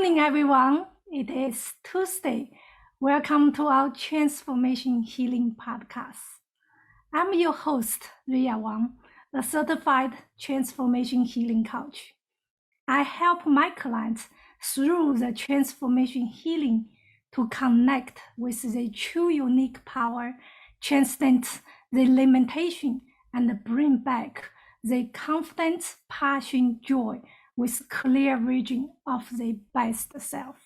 morning, everyone. It is Tuesday. Welcome to our Transformation Healing Podcast. I'm your host, Riya Wang, a certified Transformation Healing Coach. I help my clients through the transformation healing to connect with their true unique power, transcend the limitation, and bring back the confidence, passion, joy with clear vision of their best self.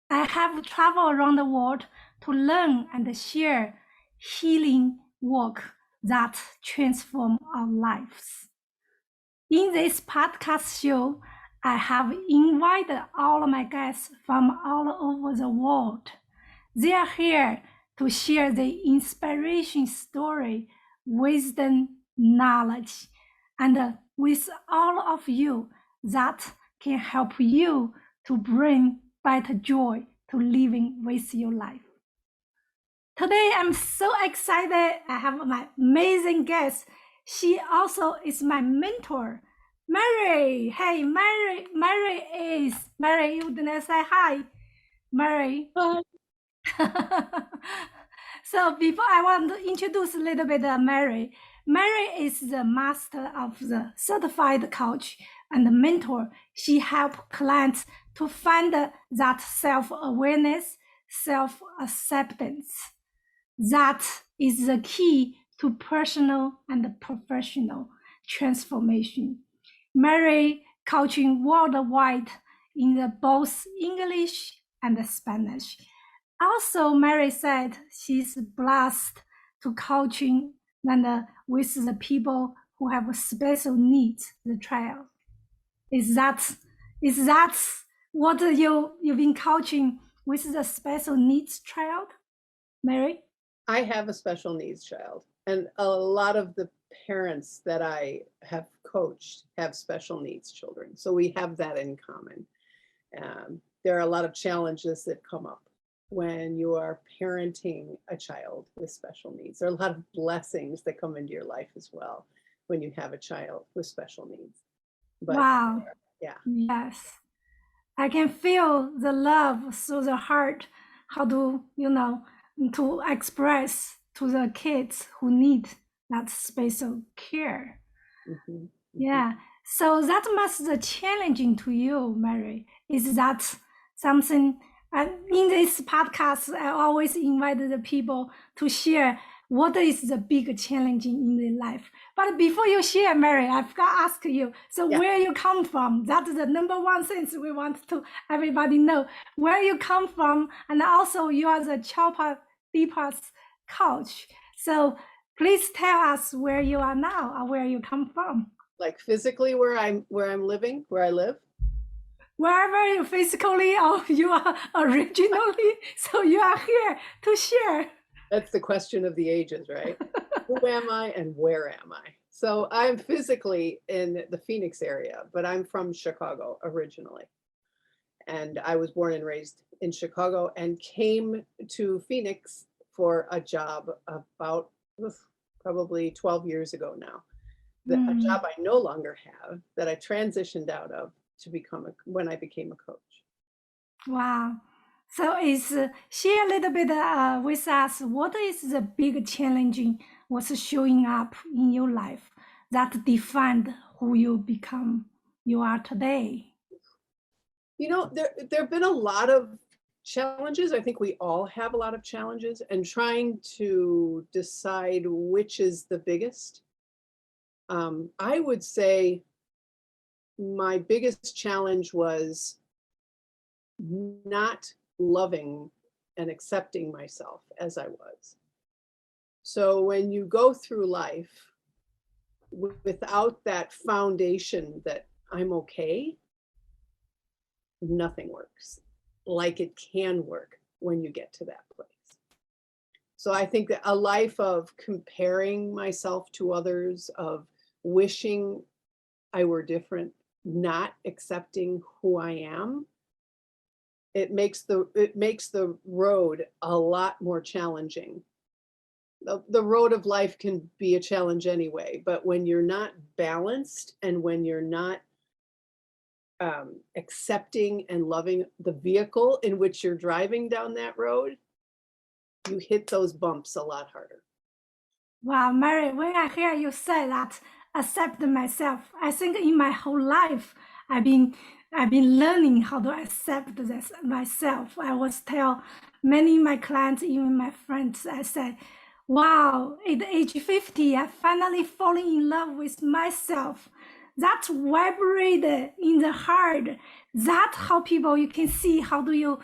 I have traveled around the world to learn and share healing work that transform our lives. In this podcast show, I have invited all of my guests from all over the world. They are here to share their inspiration story, wisdom, knowledge, and with all of you that can help you to bring better joy to living with your life. Today, I'm so excited. I have my amazing guest. She also is my mentor, Mary. Hey, Mary, you didn't say hi. Mary. Hi. So before I want to introduce a little bit of Mary. Mary is the master of the certified coach and the mentor. She helps clients to find that self-awareness, self-acceptance. That is the key to personal and professional transformation. Mary coaching worldwide in both English and Spanish. Also, Mary said she's blessed to coaching and with the people who have special needs, the child. Is that what you've been coaching with the special needs child, Mary? I have a special needs child, and a lot of the parents that I have coached have special needs children. So we have that in common. There are a lot of challenges that come up when you are parenting a child with special needs. There are a lot of blessings that come into your life as well when you have a child with special needs. But, wow. Yeah. Yes. I can feel the love through the heart, how to, to express to the kids who need that special care. Mm-hmm. Yeah. So that must be challenging to you, Mary. Is that something? In this podcast, I always invite the people to share what is the big challenge in their life. But before you share, Mary, I've got to ask you, so where you come from? That's the number one thing we want to everybody know. Where you come from, and also you are the Chopra coach. So please tell us where you are now or where you come from. Like physically where I'm living, where I live? Wherever you physically or you are originally, so you are here to share. That's the question of the ages, right? Who am I and where am I? So I'm physically in the Phoenix area, but I'm from Chicago originally. And I was born and raised in Chicago and came to Phoenix for a job about probably 12 years ago now. A job I no longer have, that I transitioned out of to become when I became a coach. Wow. So share a little bit with us, what is the big challenging what's showing up in your life that defined who you are today? There have been a lot of challenges. I think we all have a lot of challenges, and trying to decide which is the biggest. I would say my biggest challenge was not loving and accepting myself as I was. So when you go through life without that foundation that I'm okay, nothing works like it can work when you get to that place. So I think that a life of comparing myself to others, of wishing I were different, not accepting who I am, it makes the road a lot more challenging. The road of life can be a challenge anyway, but when you're not balanced and when you're not accepting and loving the vehicle in which you're driving down that road, you hit those bumps a lot harder. Wow, Mary, when I hear you say that, accept myself, I think in my whole life, I've been learning how to accept this myself. I always tell many of my clients, even my friends, I say, wow, at age 50, I finally falling in love with myself. That's vibrated in the heart. That's how people, you can see how do you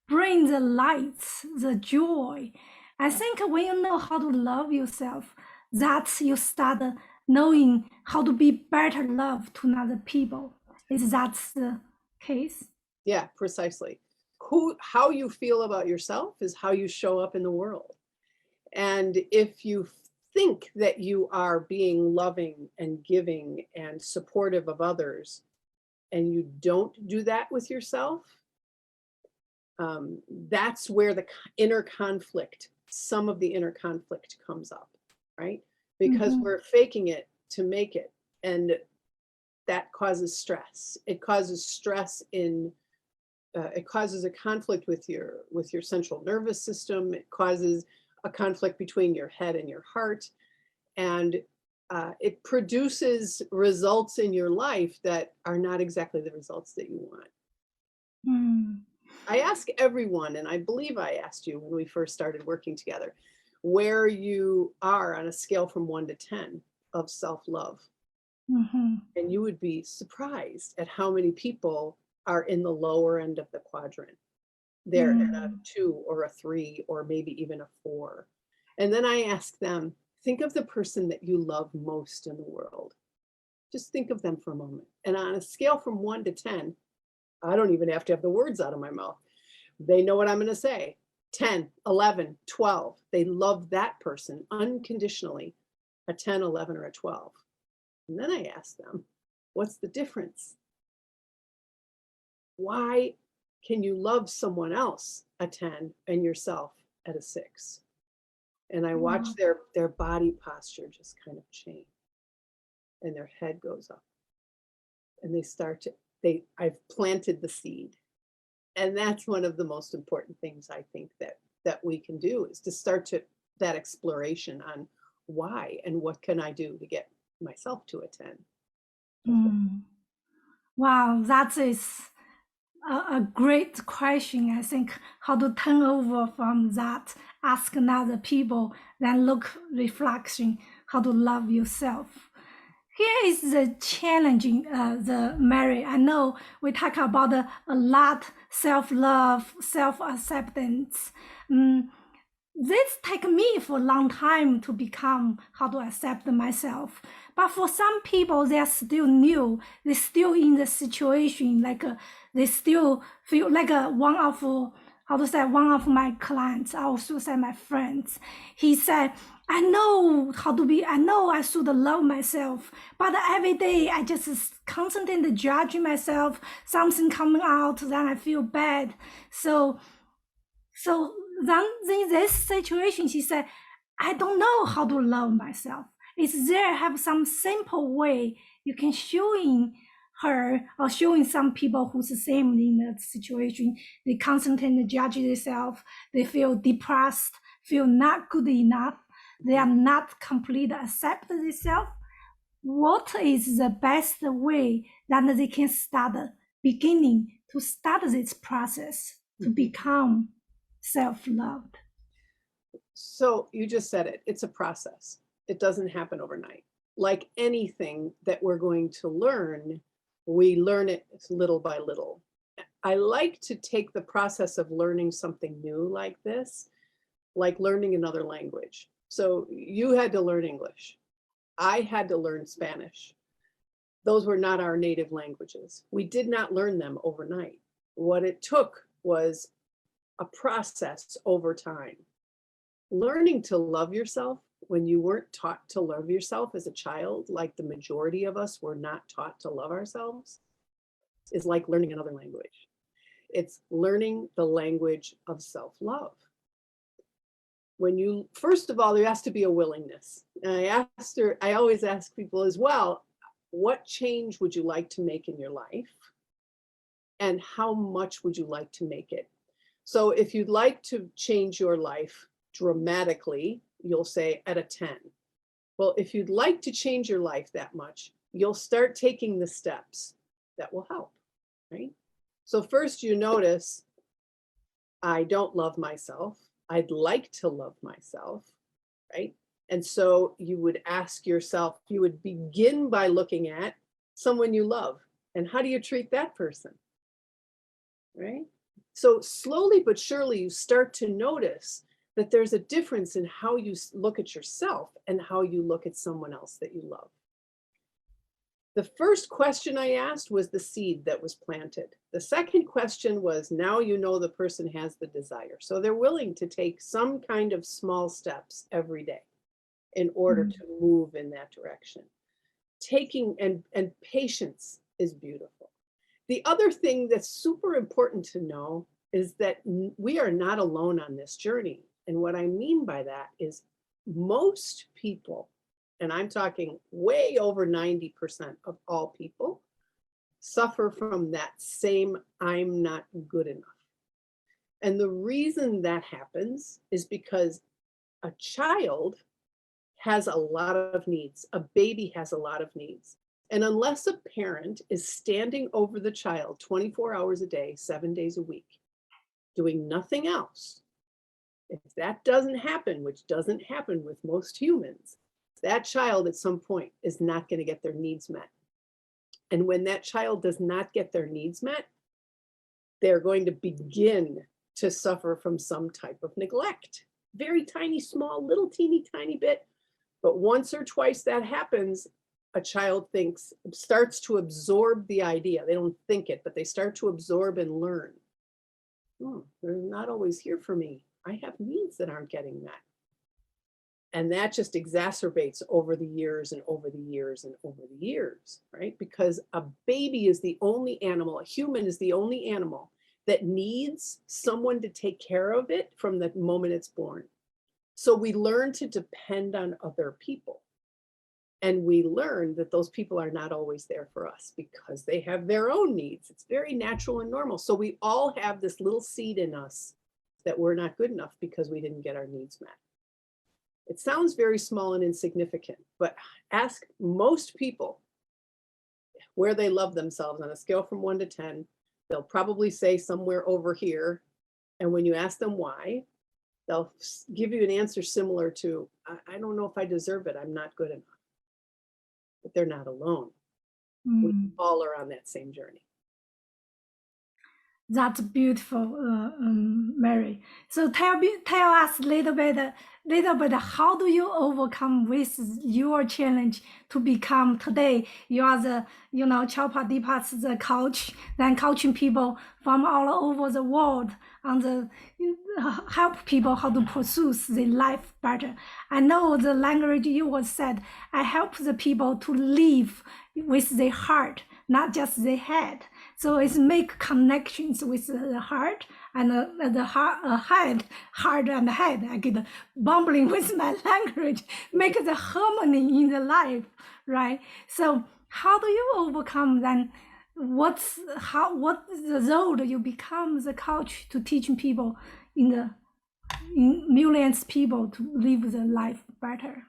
bring the light, the joy. I think when you know how to love yourself, that's you start knowing how to be better love to other people. Is that the case? Yeah, precisely. How you feel about yourself is how you show up in the world. And if you think that you are being loving and giving and supportive of others, and you don't do that with yourself, that's where the inner conflict, some of the inner conflict comes up, right? Because we're faking it to make it. And that causes stress. It causes stress in, it causes a conflict with your central nervous system. It causes a conflict between your head and your heart. And it produces results in your life that are not exactly the results that you want. I ask everyone, and I believe I asked you when we first started working together, where you are on a scale from 1 to 10 of self-love. And you would be surprised at how many people are in the lower end of the quadrant. They're at a 2 or a 3 or maybe even a 4. And then I ask them, think of the person that you love most in the world. Just think of them for a moment. And on a scale from 1 to 10, I don't even have to have the words out of my mouth. They know what I'm going to say. 10, 11, 12. They love that person unconditionally, a 10, 11, or a 12. And then I ask them, what's the difference? Why can you love someone else a 10 and yourself at a 6? And I watch their body posture just kind of change. And their head goes up. And they start to, I've planted the seed. And that's one of the most important things I think that we can do, is to start to that exploration on why and what can I do to get myself to a 10. Wow, that is a great question. I think how to turn over from that, ask another people, then look reflection, how to love yourself. Here is the challenging, the Mary. I know we talk about a lot, self-love, self-acceptance. This take me for a long time to become how to accept myself. But for some people, they are still new. They're still in the situation, like they still feel like one of, how to say, one of my clients, I also say my friends, he said, I know how to be, I know I should love myself, but every day I just constantly judging myself, something coming out, then I feel bad. So then in this situation, she said, I don't know how to love myself. Is there have some simple way you can showing her or showing some people who's the same in that situation? They constantly judge themselves. They feel depressed, feel not good enough. They are not completely accept themselves. What is the best way that they can start beginning to start this process to become self-loved? So you just said it. It's a process. It doesn't happen overnight. Like anything that we're going to learn, we learn it little by little. I like to take the process of learning something new like this, like learning another language. So you had to learn English. I had to learn Spanish. Those were not our native languages. We did not learn them overnight. What it took was a process over time. Learning to love yourself when you weren't taught to love yourself as a child, like the majority of us were not taught to love ourselves, is like learning another language. It's learning the language of self-love. When you, first of all, there has to be a willingness. And I always ask people as well, what change would you like to make in your life? and how much would you like to make it? So if you'd like to change your life dramatically, you'll say at a 10. Well, if you'd like to change your life that much, you'll start taking the steps that will help, right? So first you notice, I don't love myself. I'd like to love myself, right? And so you would ask yourself, you would begin by looking at someone you love. And how do you treat that person, right? So slowly but surely you start to notice that there's a difference in how you look at yourself and how you look at someone else that you love. The first question I asked was the seed that was planted. The second question was, now you know the person has the desire. So they're willing to take some kind of small steps every day in order to move in that direction. Taking and patience is beautiful. The other thing that's super important to know is that we are not alone on this journey. And what I mean by that is most people, and I'm talking way over 90% of all people, suffer from that same I'm not good enough. And the reason that happens is because a child has a lot of needs. A baby has a lot of needs. And unless a parent is standing over the child 24 hours a day, 7 days a week, doing nothing else, if that doesn't happen, which doesn't happen with most humans, that child at some point is not going to get their needs met. And when that child does not get their needs met, they're going to begin to suffer from some type of neglect. Very tiny, small, little teeny tiny bit. But once or twice that happens, a child starts to absorb the idea. They don't think it, but they start to absorb and learn. They're not always here for me. I have needs that aren't getting met. And that just exacerbates over the years and over the years and over the years, right? Because a baby is the only animal, a human is the only animal that needs someone to take care of it from the moment it's born. So we learn to depend on other people. And we learn that those people are not always there for us because they have their own needs. It's very natural and normal. So we all have this little seed in us that we're not good enough because we didn't get our needs met. It sounds very small and insignificant, but ask most people where they love themselves on a scale from 1 to 10. They'll probably say somewhere over here. And when you ask them why, they'll give you an answer similar to, I don't know if I deserve it. I'm not good enough. But they're not alone. We all are on that same journey. That's beautiful, Mary. So tell us a little bit, how do you overcome with your challenge to become today? You are the, Chopra Deepak's the coach, then coaching people from all over the world on the help people how to pursue their life better. I know the language you was said. I help the people to live with their heart, not just their head. So it's make connections with the heart and the heart and head. I get bumbling with my language, make the harmony in the life, right? So how do you overcome then? What the road you become the coach to teaching people in millions of people to live the life better?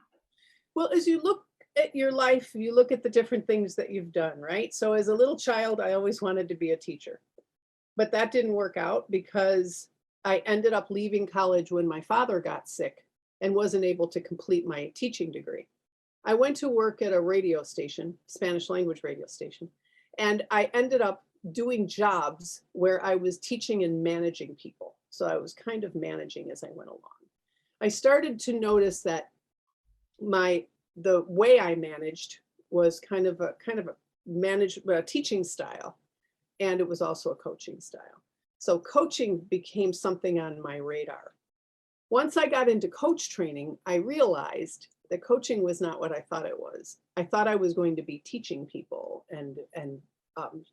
Well, as you look at your life, you look at the different things that you've done, right? So as a little child, I always wanted to be a teacher, but that didn't work out because I ended up leaving college when my father got sick and wasn't able to complete my teaching degree. I went to work at a radio station, Spanish language radio station, and I ended up doing jobs where I was teaching and managing people. So I was kind of managing as I went along. I started to notice that the way I managed was kind of a teaching style, and it was also a coaching style. So coaching became something on my radar. Once I got into coach training, I realized that coaching was not what I thought it was. I thought I was going to be teaching people and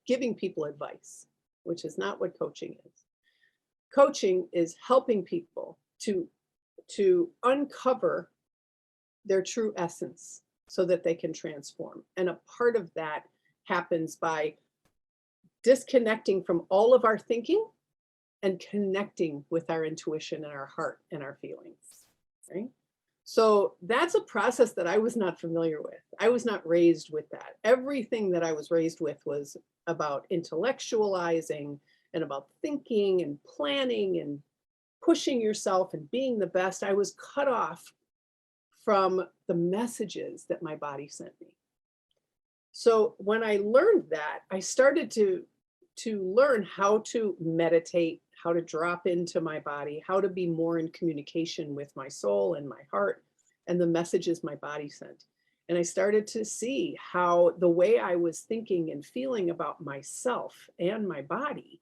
giving people advice, which is not what coaching is. Coaching is helping people to uncover their true essence so that they can transform. And a part of that happens by disconnecting from all of our thinking and connecting with our intuition and our heart and our feelings, right? So that's a process that I was not familiar with. I was not raised with that. Everything that I was raised with was about intellectualizing and about thinking and planning and pushing yourself and being the best. I was cut off from the messages that my body sent me. So when I learned that, I started to learn how to meditate, how to drop into my body, how to be more in communication with my soul and my heart and the messages my body sent. And I started to see how the way I was thinking and feeling about myself and my body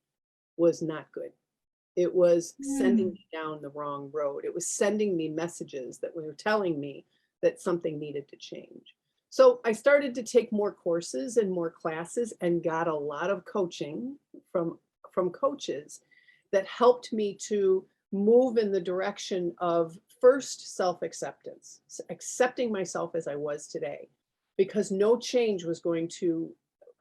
was not good. It was sending me down the wrong road. It was sending me messages that were telling me that something needed to change. So I started to take more courses and more classes and got a lot of coaching from coaches that helped me to move in the direction of first self-acceptance, accepting myself as I was today, because no change was going to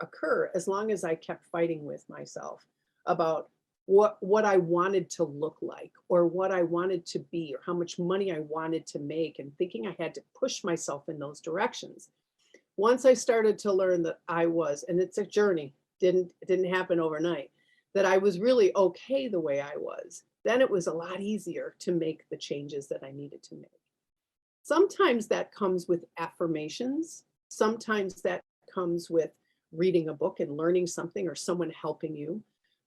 occur as long as I kept fighting with myself about what I wanted to look like or what I wanted to be or how much money I wanted to make, and thinking I had to push myself in those directions. Once I started to learn that I was, and it's a journey, didn't happen overnight, that I was really okay the way I was, then it was a lot easier to make the changes that I needed to make. Sometimes that comes with affirmations. Sometimes that comes with reading a book and learning something or someone helping you.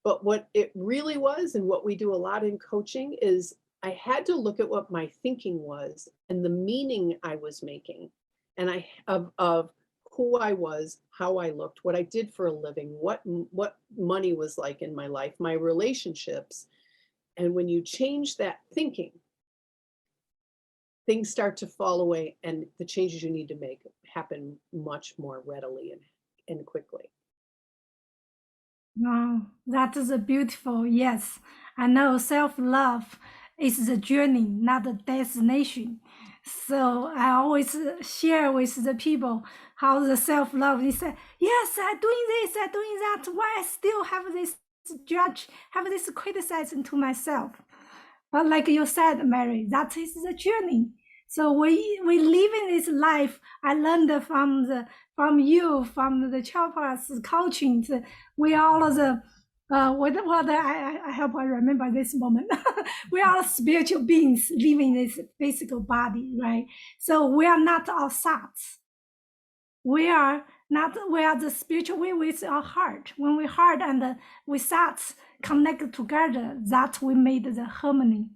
But what it really was, and what we do a lot in coaching, is I had to look at what my thinking was and the meaning I was making, and of who I was, how I looked, what I did for a living, what money was like in my life, my relationships. And when you change that thinking, things start to fall away, and the changes you need to make happen much more readily and quickly. Wow, that is a beautiful, yes. I know self-love is the journey, not the destination. So I always share with the people how the self-love, they say, yes, I'm doing this, I'm doing that. Why I still have this judge, have this criticism to myself? But like you said, Mary, that is the journey. So we live in this life. I learned from you, from the Chopra's coaching. We are all the I hope I remember this moment. We are spiritual beings living in this physical body, right? So we are not our thoughts. We are the spiritual way with our heart. When we heart and we thoughts connect together, that we made the harmony.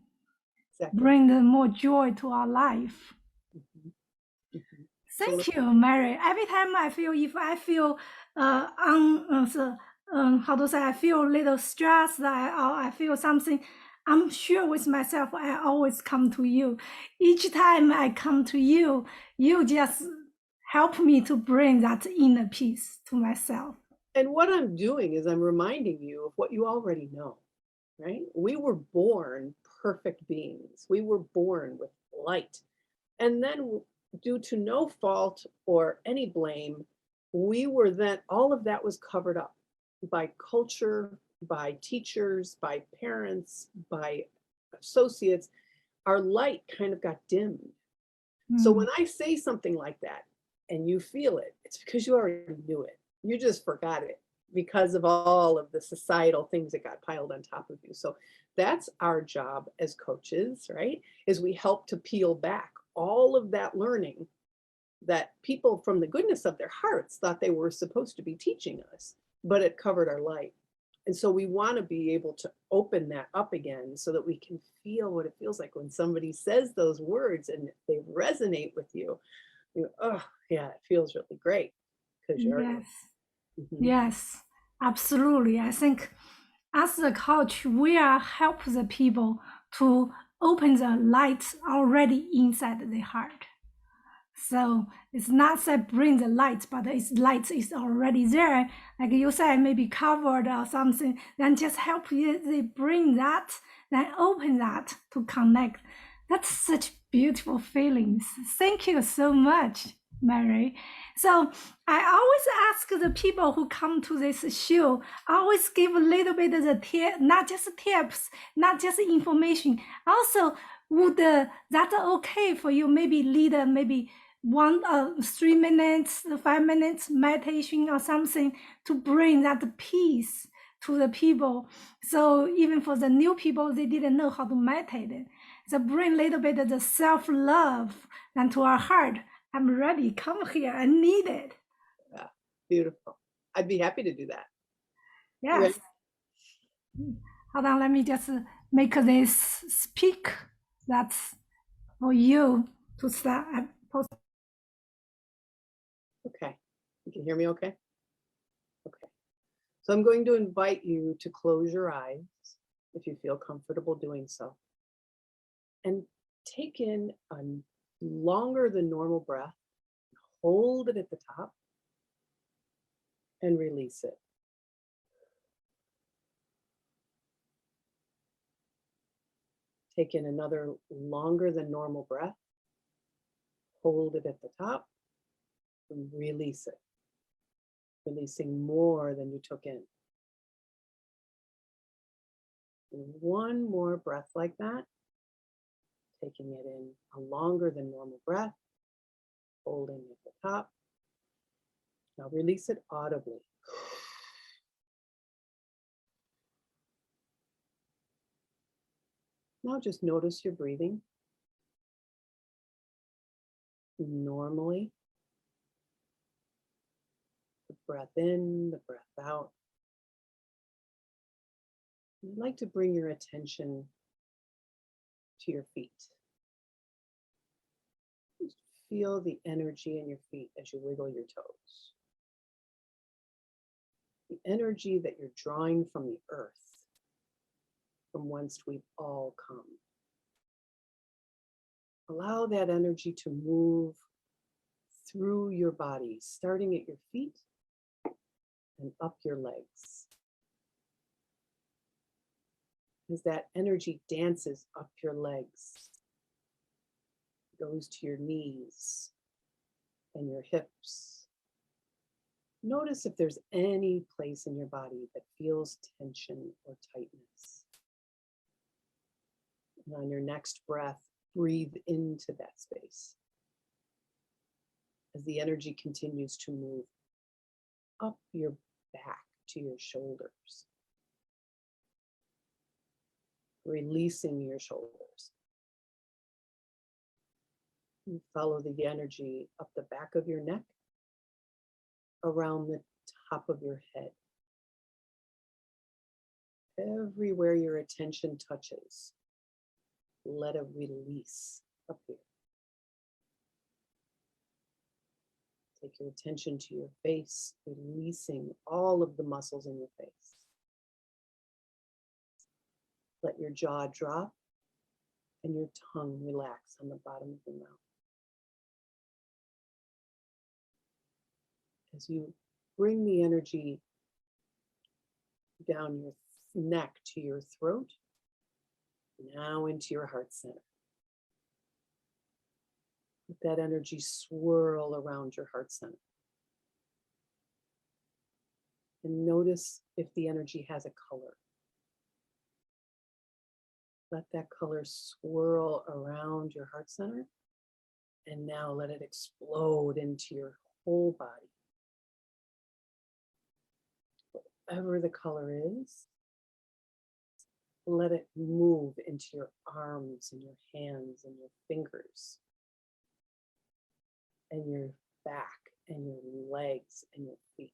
Exactly. Bring the more joy to our life. Mm-hmm. Mm-hmm. Thank you, Mary. Every time I feel, if I feel how to say, I feel a little stressed, I feel something, I'm sure with myself, I always come to you. Each time I come to you, you just help me to bring that inner peace to myself. And what I'm doing is I'm reminding you of what you already know, right? We were born perfect beings. We were born with light. And then due to no fault or any blame, we were then, all of that was covered up by culture, by teachers, by parents, by associates. Our light kind of got dimmed. So when I say something like that and you feel it, it's because you already knew it. You just forgot it because of all of the societal things that got piled on top of you. So that's our job as coaches, right? Is we help to peel back all of that learning that people from the goodness of their hearts thought they were supposed to be teaching us, but it covered our light. And so we want to be able to open that up again so that we can feel what it feels like when somebody says those words and they resonate with you. You go, oh, yeah, it feels really great. Because you're yes. Mm-hmm. Yes, absolutely. I think as a coach, we are help the people to open the lights already inside the heart. So it's not that bring the light, but its light is already there. Like you said, maybe covered or something, then just help you, they bring that, then open that to connect. That's such beautiful feelings. Thank you so much. Mary. So I always ask the people who come to this show, I always give a little bit of the tip, not just tips, not just information. Also, would that okay for you? Maybe lead maybe 3 minutes, 5 minutes meditation or something to bring that peace to the people. So even for the new people, they didn't know how to meditate. So bring a little bit of the self-love and to our heart. I'm ready. Come here. I need it. Yeah, beautiful. I'd be happy to do that. Yes. Hold on. Let me just make this speak. That's for you to start. Okay. You can hear me okay? Okay. So I'm going to invite you to close your eyes if you feel comfortable doing so. And take in a longer than normal breath. Hold it at the top and release it. Take in another longer than normal breath. Hold it at the top and release it. Releasing more than you took in. And one more breath like that. Taking it in a longer than normal breath. Holding at the top. Now release it audibly. Now just notice your breathing. Normally. The breath in, the breath out. I'd like to bring your attention to your feet. Just feel the energy in your feet as you wiggle your toes. The energy that you're drawing from the earth, from whence we've all come. Allow that energy to move through your body, starting at your feet and up your legs. As that energy dances up your legs, goes to your knees and your hips. Notice if there's any place in your body that feels tension or tightness. And on your next breath, breathe into that space as the energy continues to move up your back to your shoulders, releasing your shoulders. You follow the energy up the back of your neck, around the top of your head. Everywhere your attention touches, let it release up here. Take your attention to your face, releasing all of the muscles in your face. Let your jaw drop and your tongue relax on the bottom of your mouth. As you bring the energy down your neck to your throat, now into your heart center. Let that energy swirl around your heart center. And notice if the energy has a color. Let that color swirl around your heart center. And now let it explode into your whole body. Whatever the color is, let it move into your arms and your hands and your fingers and your back and your legs and your feet.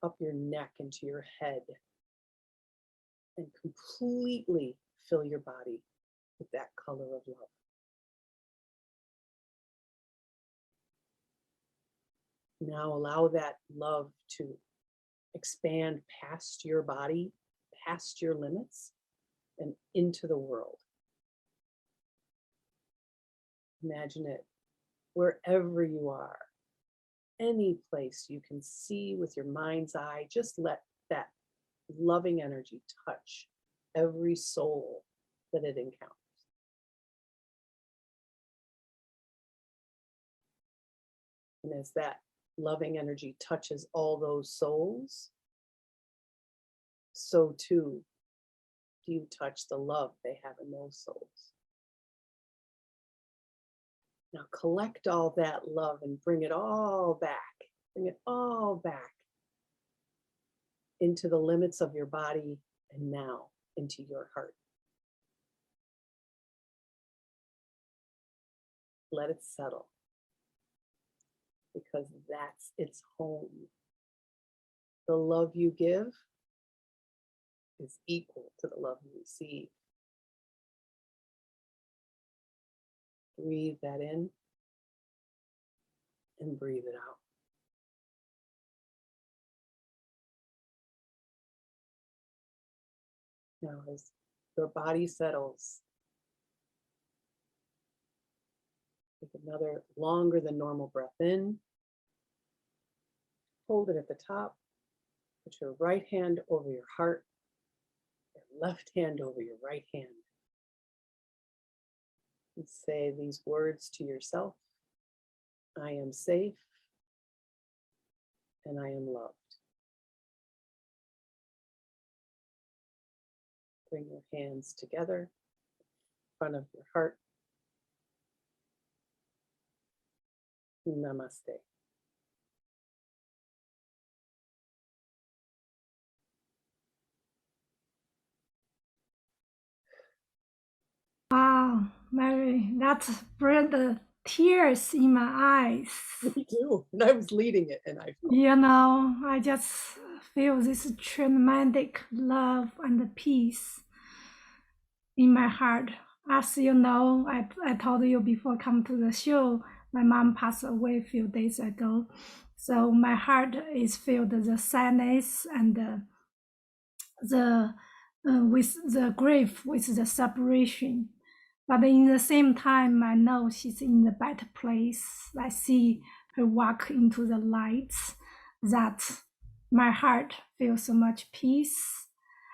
Up your neck into your head and completely fill your body with that color of love. Now allow that love to expand past your body, past your limits, and into the world. Imagine it wherever you are, any place you can see with your mind's eye. Just let that loving energy touch every soul that it encounters. And as that loving energy touches all those souls, so too do you touch the love they have in those souls. Now collect all that love and bring it all back. Bring it all back into the limits of your body and now into your heart. Let it settle, because that's its home. The love you give is equal to the love you receive. Breathe that in and breathe it out. Now, as your body settles, take another longer than normal breath in. Hold it at the top. Put your right hand over your heart, your left hand over your right hand. And say these words to yourself. I am safe and I am loved. Bring your hands together in front of your heart. Namaste. Wow, Mary, that brought the tears in my eyes. Me too. And I was leading it and I felt. You know, I just feel this tremendous love and peace in my heart. As you know, I told you before come to the show, my mom passed away a few days ago. So my heart is filled with the sadness and with the grief, with the separation. But in the same time, I know she's in the better place. I see her walk into the lights, that my heart feels so much peace.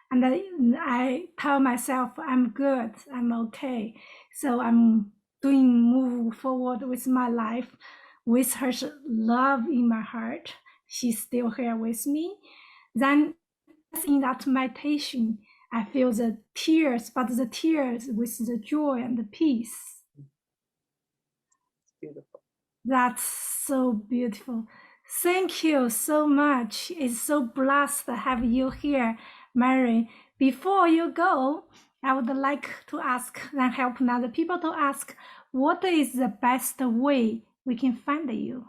And I tell myself, I'm good, I'm okay. So I'm move forward with my life with her love in my heart. She's still here with me. Then in that meditation, I feel the tears, but the tears with the joy and the peace. It's beautiful. That's so beautiful. Thank you so much. It's so blessed to have you here, Mary. Before you go, I would like to ask and help other people to ask, what is the best way we can find you,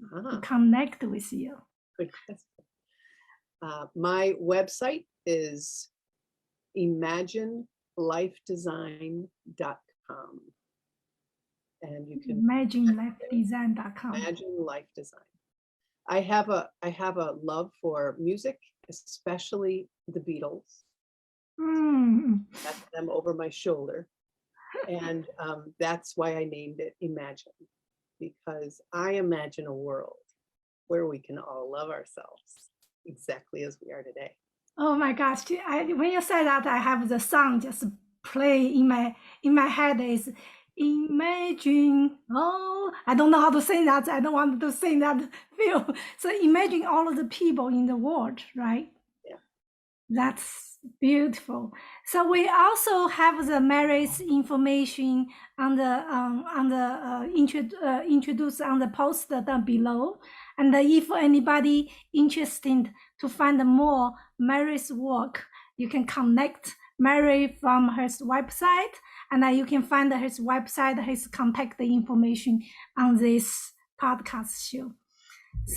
to connect with you? Good question. My website is imaginelifedesign.com. And you can imaginelifedesign.com. Imagine Life Design. I have a love for music, especially the Beatles. That's them over my shoulder. And that's why I named it Imagine, because I imagine a world where we can all love ourselves exactly as we are today. Oh my gosh! When you say that, I have the song just play in my head. Is imagine. Oh, I don't know how to sing that. I don't want to sing that feel. So imagine all of the people in the world, right? Yeah. That's beautiful. So we also have the Mary's information on the introduced on the post down below. And if anybody interested to find more Mary's work, you can connect Mary from her website, and you can find his website, his contact information on this podcast show.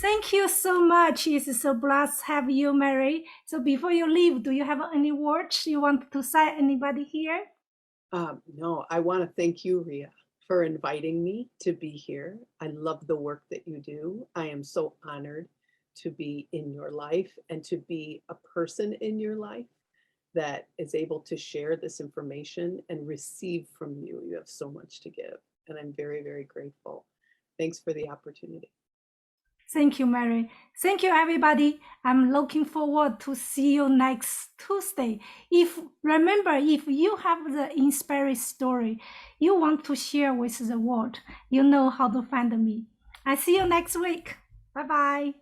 Thank you so much. It's so blessed to have you, Mary. So before you leave, do you have any words you want to say? Anybody here? No, I want to thank you, Riya, for inviting me to be here. I love the work that you do. I am so honored to be in your life and to be a person in your life that is able to share this information and receive from you. You have so much to give, and I'm very, very grateful. Thanks for the opportunity. Thank you, Mary. Thank you, everybody. I'm looking forward to see you next Tuesday. Remember, if you have the inspiring story you want to share with the world, you know how to find me. I see you next week. Bye bye.